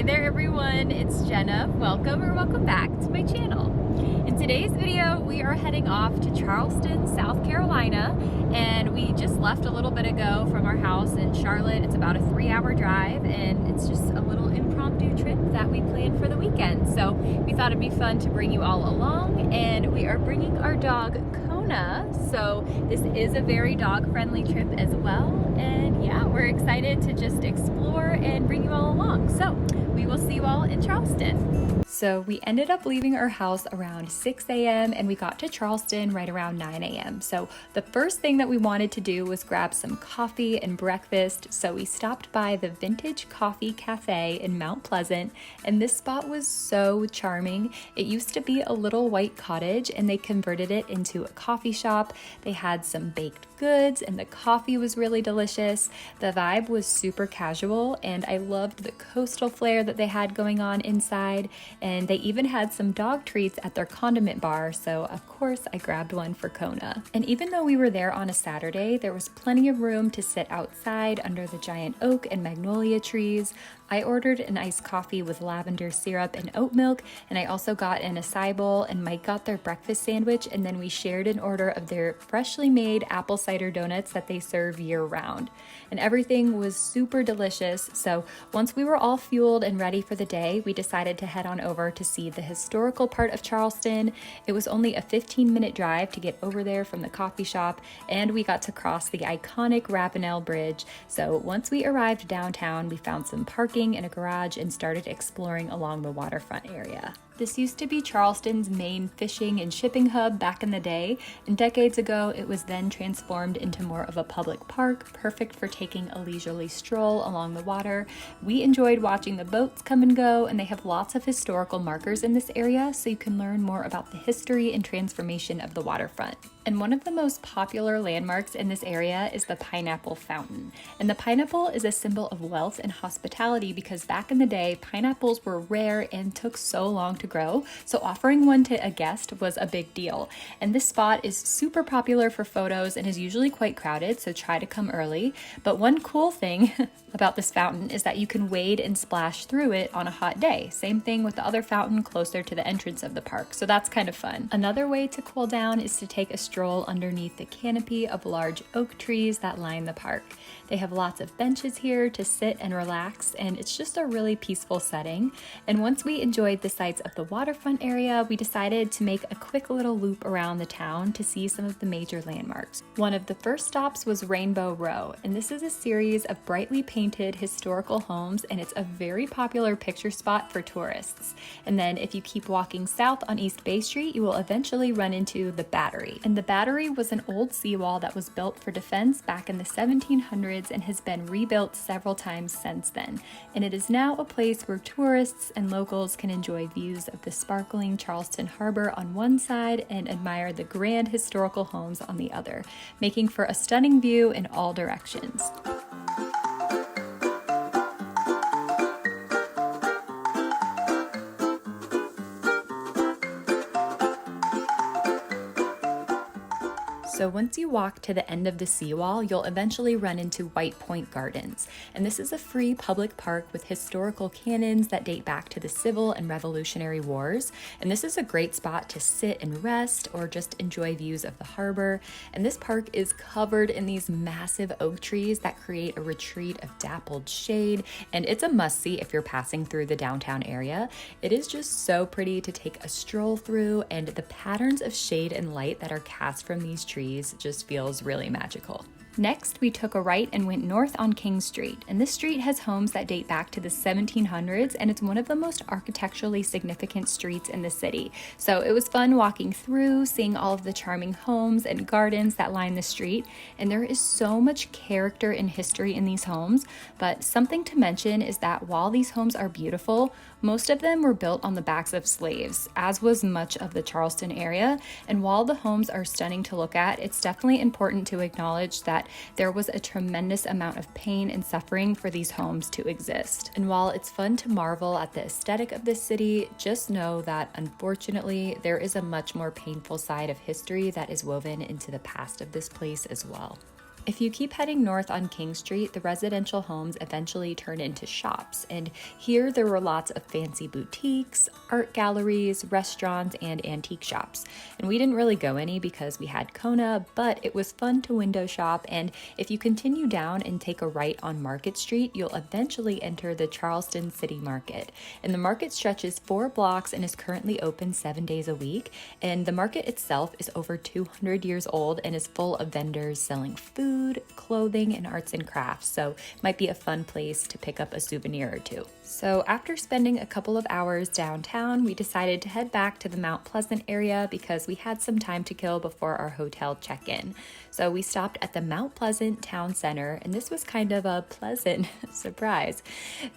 Hey there everyone, it's Jenna. Welcome back to my channel. In today's video, we are heading off to Charleston, South Carolina, and we just left a little bit ago from our house in Charlotte. It's about a 3-hour drive, and it's just a little impromptu trip that we planned for the weekend. So we thought it'd be fun to bring you all along, and we are bringing our dog Kona. So this is a very dog-friendly trip as well, and yeah, we're excited to just explore and bring you all along. So we will see you all in Charleston. So we ended up leaving our house around 6 a.m. and we got to Charleston right around 9 a.m. So the first thing that we wanted to do was grab some coffee and breakfast. So we stopped by the Vintage Coffee Cafe in Mount Pleasant, and this spot was so charming. It used to be a little white cottage and they converted it into a coffee shop. They had some baked goods and the coffee was really delicious. The vibe was super casual and I loved the coastal flair that they had going on inside, and they even had some dog treats at their condiment bar, so of course I grabbed one for Kona. And even though we were there on a Saturday, there was plenty of room to sit outside under the giant oak and magnolia trees. I ordered an iced coffee with lavender syrup and oat milk, and I also got an acai bowl, and Mike got their breakfast sandwich, and then we shared an order of their freshly made apple cider donuts that they serve year round. And everything was super delicious, so once we were all fueled and ready for the day, we decided to head on over to see the historical part of Charleston. It was only a 15-minute drive to get over there from the coffee shop, and we got to cross the iconic Ravenel Bridge. So once we arrived downtown, we found some parking in a garage and started exploring along the waterfront area. This used to be Charleston's main fishing and shipping hub back in the day, and decades ago it was then transformed into more of a public park, perfect for taking a leisurely stroll along the water. We enjoyed watching the boats come and go, and they have lots of historical markers in this area, so you can learn more about the history and transformation of the waterfront. And one of the most popular landmarks in this area is the Pineapple Fountain. And the pineapple is a symbol of wealth and hospitality because back in the day, pineapples were rare and took so long to grow, so offering one to a guest was a big deal. And this spot is super popular for photos and is usually quite crowded, so try to come early. But one cool thing about this fountain is that you can wade and splash through it on a hot day. Same thing with the other fountain closer to the entrance of the park, so that's kind of fun. Another way to cool down is to take a stroll underneath the canopy of large oak trees that line the park. They have lots of benches here to sit and relax, and it's just a really peaceful setting. And once we enjoyed the sights of the waterfront area, we decided to make a quick little loop around the town to see some of the major landmarks. One of the first stops was Rainbow Row, and this is a series of brightly painted historical homes, and it's a very popular picture spot for tourists. And then if you keep walking south on East Bay Street, you will eventually run into the Battery. And the Battery was an old seawall that was built for defense back in the 1700s and has been rebuilt several times since then. And it is now a place where tourists and locals can enjoy views of the sparkling Charleston Harbor on one side and admire the grand historical homes on the other, making for a stunning view in all directions. So once you walk to the end of the seawall, you'll eventually run into White Point Gardens. And this is a free public park with historical cannons that date back to the Civil and Revolutionary Wars. And this is a great spot to sit and rest or just enjoy views of the harbor. And this park is covered in these massive oak trees that create a retreat of dappled shade. And it's a must-see if you're passing through the downtown area. It is just so pretty to take a stroll through, and the patterns of shade and light that are cast from these trees just feels really magical. Next, we took a right and went north on King Street, and this street has homes that date back to the 1700s, and it's one of the most architecturally significant streets in the city. So it was fun walking through, seeing all of the charming homes and gardens that line the street, and there is so much character and history in these homes. But something to mention is that while these homes are beautiful, most of them were built on the backs of slaves, as was much of the Charleston area. And while the homes are stunning to look at, it's definitely important to acknowledge that there was a tremendous amount of pain and suffering for these homes to exist. And while it's fun to marvel at the aesthetic of this city, just know that unfortunately, there is a much more painful side of history that is woven into the past of this place as well. If you keep heading north on King Street, the residential homes eventually turn into shops, and here there were lots of fancy boutiques, art galleries, restaurants, and antique shops. And we didn't really go any because we had Kona, but it was fun to window shop, and if you continue down and take a right on Market Street, you'll eventually enter the Charleston City Market. And the market stretches 4 blocks and is currently open 7 days a week, and the market itself is over 200 years old and is full of vendors selling food, clothing, and arts and crafts, so it might be a fun place to pick up a souvenir or two. So after spending a couple of hours downtown, we decided to head back to the Mount Pleasant area because we had some time to kill before our hotel check-in. So we stopped at the Mount Pleasant Town Center, and this was kind of a pleasant surprise.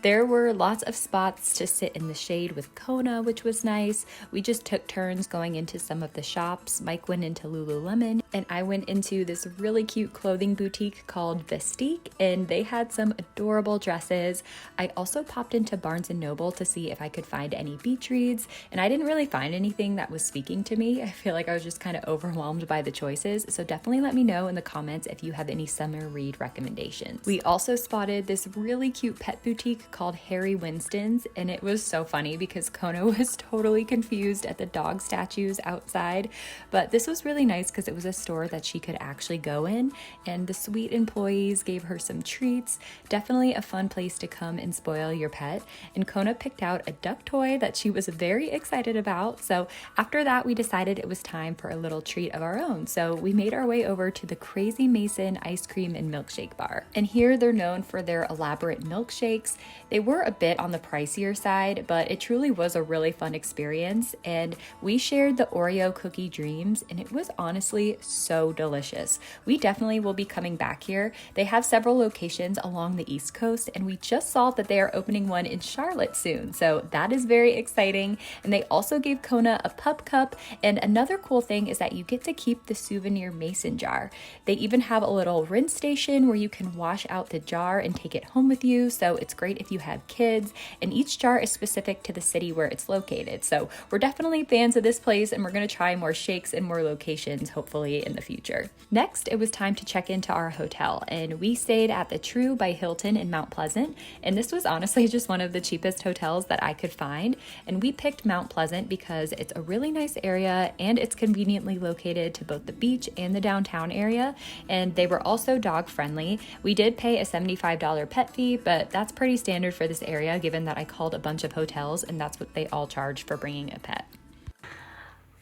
There were lots of spots to sit in the shade with Kona, which was nice. We just took turns going into some of the shops. Mike went into Lululemon, and I went into this really cute clothing boutique called Vestique, and they had some adorable dresses. I also popped into Barnes & Noble to see if I could find any beach reads, and I didn't really find anything that was speaking to me. I feel like I was just kind of overwhelmed by the choices, so definitely let me know in the comments if you have any summer read recommendations. We also spotted this really cute pet boutique called Harry Winston's, and it was so funny because Kona was totally confused at the dog statues outside, but this was really nice because it was a store that she could actually go in, and the sweet employees gave her some treats. Definitely a fun place to come and spoil your pet. And Kona picked out a duck toy that she was very excited about. So after that, we decided it was time for a little treat of our own. So we made our way over to the Crazy Mason ice cream and milkshake bar. And here they're known for their elaborate milkshakes. They were a bit on the pricier side, but it truly was a really fun experience. And we shared the Oreo cookie dreams, and it was honestly so delicious. We definitely will be coming back here. They have several locations along the East Coast, and we just saw that they are opening one in Charlotte soon, so that is very exciting. And they also gave Kona a pup cup, and another cool thing is that you get to keep the souvenir mason jar. They even have a little rinse station where you can wash out the jar and take it home with you, so it's great if you have kids, and each jar is specific to the city where it's located. So we're definitely fans of this place, and we're going to try more shakes and more locations hopefully in the future. Next, it was time to check into our hotel, and we stayed at the True by Hilton in Mount Pleasant, and this was honestly just one of the cheapest hotels that I could find. And we picked Mount Pleasant because it's a really nice area and it's conveniently located to both the beach and the downtown area, and they were also dog friendly. We did pay a $75 pet fee, but that's pretty standard for this area given that I called a bunch of hotels and that's what they all charge for bringing a pet.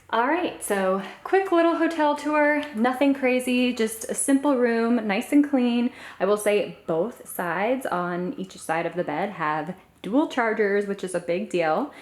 All right, so quick little hotel tour, nothing crazy, just a simple room, nice and clean. I will say both sides on each side of the bed have dual chargers, which is a big deal.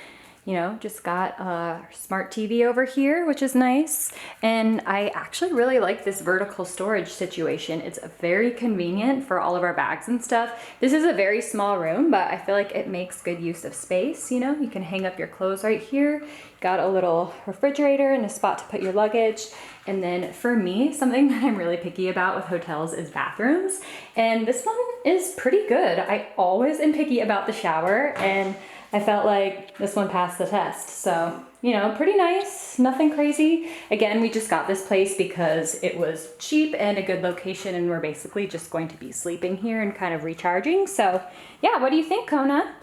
You know, just got a smart TV over here, which is nice. And I actually really like this vertical storage situation. It's very convenient for all of our bags and stuff. This is a very small room, but I feel like it makes good use of space. You know, you can hang up your clothes right here. Got a little refrigerator and a spot to put your luggage. And then for me, something that I'm really picky about with hotels is bathrooms. And this one is pretty good. I always am picky about the shower, and I felt like this one passed the test. So, you know, pretty nice, nothing crazy. Again, we just got this place because it was cheap and a good location, and we're basically just going to be sleeping here and kind of recharging. So yeah, what do you think, Kona?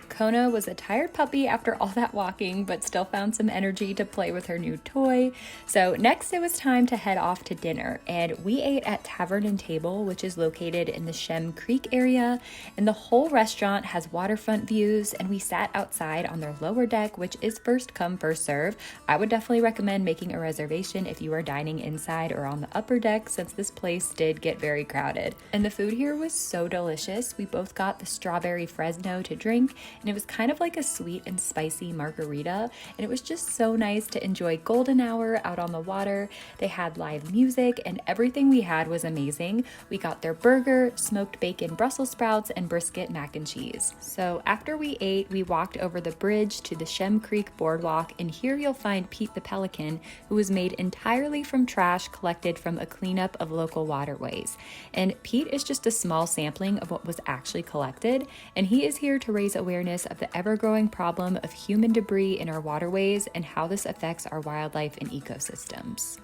Kona was a tired puppy after all that walking, but still found some energy to play with her new toy. So next it was time to head off to dinner, and we ate at Tavern and Table, which is located in the Shem Creek area, and the whole restaurant has waterfront views, and we sat outside on their lower deck, which is first come, first serve. I would definitely recommend making a reservation if you are dining inside or on the upper deck, since this place did get very crowded. And the food here was so delicious. We both got the strawberry Fresno to drink, and it was kind of like a sweet and spicy margarita, and it was just so nice to enjoy golden hour out on the water. They had live music, and everything we had was amazing. We got their burger, smoked bacon Brussels sprouts, and brisket mac and cheese. So after we ate, we walked over the bridge to the Shem Creek boardwalk, and here you'll find Pete the Pelican, who was made entirely from trash collected from a cleanup of local waterways. And Pete is just a small sampling of what was actually collected, and he is here to raise awareness of the ever-growing problem of human debris in our waterways and how this affects our wildlife and ecosystems.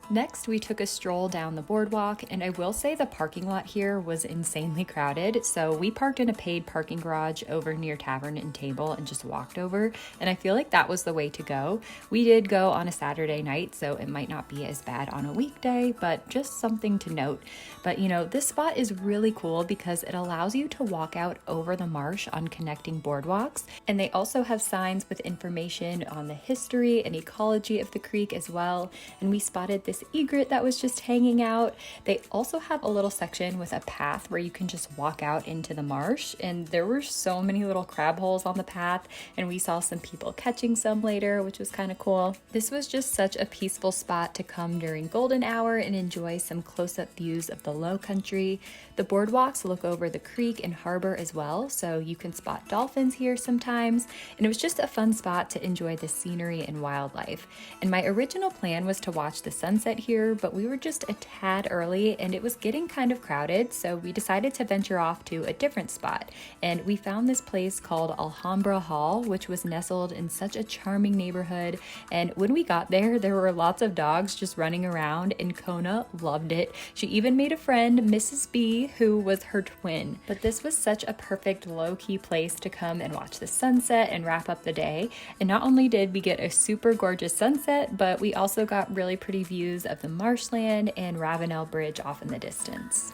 Next, we took a stroll down the boardwalk, and I will say the parking lot here was insanely crowded, so we parked in a paid parking garage over near Tavern and Table and just walked over, and I feel like that was the way to go. We did go on a Saturday night, so it might not be as bad on a weekday, but just something to note. But you know, this spot is really cool because it allows you to walk out over the marsh on connecting boardwalks, and they also have signs with information on the history and ecology of the creek as well, and we spotted this egret that was just hanging out. They also have a little section with a path where you can just walk out into the marsh, and there were so many little crab holes on the path, and we saw some people catching some later, which was kind of cool. This was just such a peaceful spot to come during golden hour and enjoy some close-up views of the low country. The boardwalks look over the creek and harbor as well, so you can spot dolphins here sometimes, and it was just a fun spot to enjoy the scenery and wildlife. And my original plan was to watch the sunset here, but we were just a tad early and it was getting kind of crowded, so we decided to venture off to a different spot, and we found this place called Alhambra Hall, which was nestled in such a charming neighborhood. And when we got there, there were lots of dogs just running around, and Kona loved it. She even made a friend, Mrs. B, who was her twin. But this was such a perfect low-key place to come and watch the sunset and wrap up the day. And not only did we get a super gorgeous sunset, but we also got really pretty views of the marshland and Ravenel Bridge off in the distance.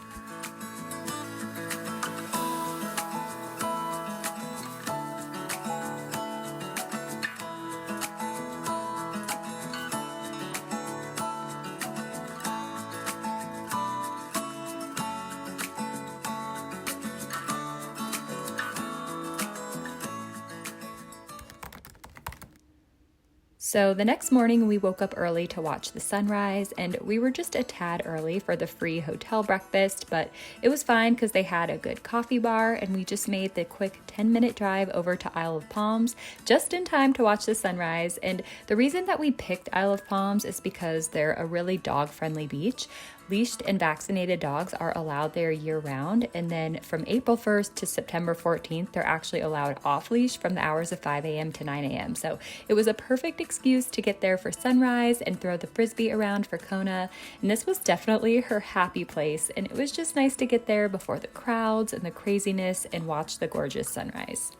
So the next morning we woke up early to watch the sunrise, and we were just a tad early for the free hotel breakfast, but it was fine because they had a good coffee bar, and we just made the quick 10-minute drive over to Isle of Palms just in time to watch the sunrise. And the reason that we picked Isle of Palms is because they're a really dog-friendly beach. Leashed and vaccinated dogs are allowed there year-round, and then from April 1st to September 14th, they're actually allowed off-leash from the hours of 5 a.m. to 9 a.m. So it was a perfect excuse to get there for sunrise and throw the frisbee around for Kona, and this was definitely her happy place, and it was just nice to get there before the crowds and the craziness and watch the gorgeous sunrise.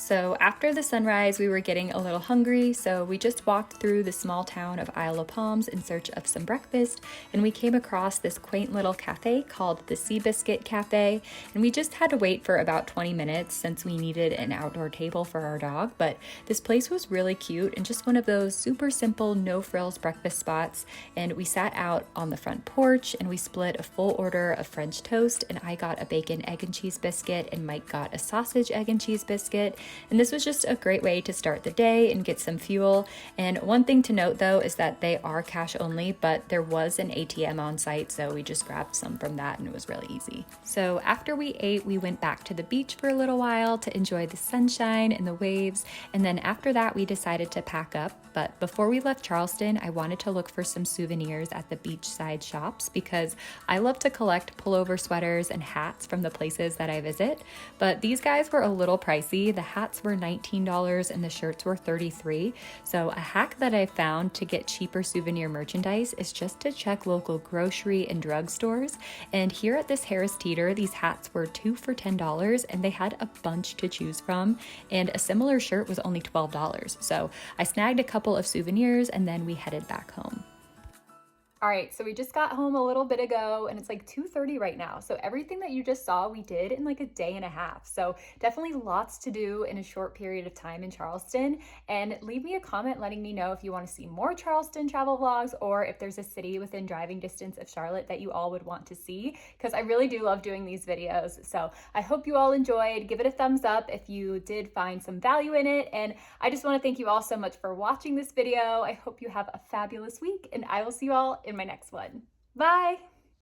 So after the sunrise, we were getting a little hungry, so we just walked through the small town of Isle of Palms in search of some breakfast, and we came across this quaint little cafe called the Seabiscuit Cafe, and we just had to wait for about 20 minutes since we needed an outdoor table for our dog. But this place was really cute and just one of those super simple, no-frills breakfast spots, and we sat out on the front porch and we split a full order of French toast, and I got a bacon, egg, and cheese biscuit, and Mike got a sausage, egg, and cheese biscuit. And this was just a great way to start the day and get some fuel. And one thing to note though is that they are cash only, but there was an ATM on site, so we just grabbed some from that and it was really easy. So after we ate, we went back to the beach for a little while to enjoy the sunshine and the waves, and then after that we decided to pack up. But before we left Charleston, I wanted to look for some souvenirs at the beachside shops because I love to collect pullover sweaters and hats from the places that I visit, but these guys were a little pricey. The hats were $19 and the shirts were $33. So a hack that I found to get cheaper souvenir merchandise is just to check local grocery and drug stores. And here at this Harris Teeter, these hats were 2 for $10 and they had a bunch to choose from, and a similar shirt was only $12. So I snagged a couple of souvenirs and then we headed back home. All right, so we just got home a little bit ago and it's like 2:30 right now. So everything that you just saw, we did in like a day and a half. So definitely lots to do in a short period of time in Charleston. And leave me a comment letting me know if you want to see more Charleston travel vlogs or if there's a city within driving distance of Charlotte that you all would want to see, because I really do love doing these videos. So I hope you all enjoyed. Give it a thumbs up if you did find some value in it. And I just want to thank you all so much for watching this video. I hope you have a fabulous week and I will see you all in my next one. Bye!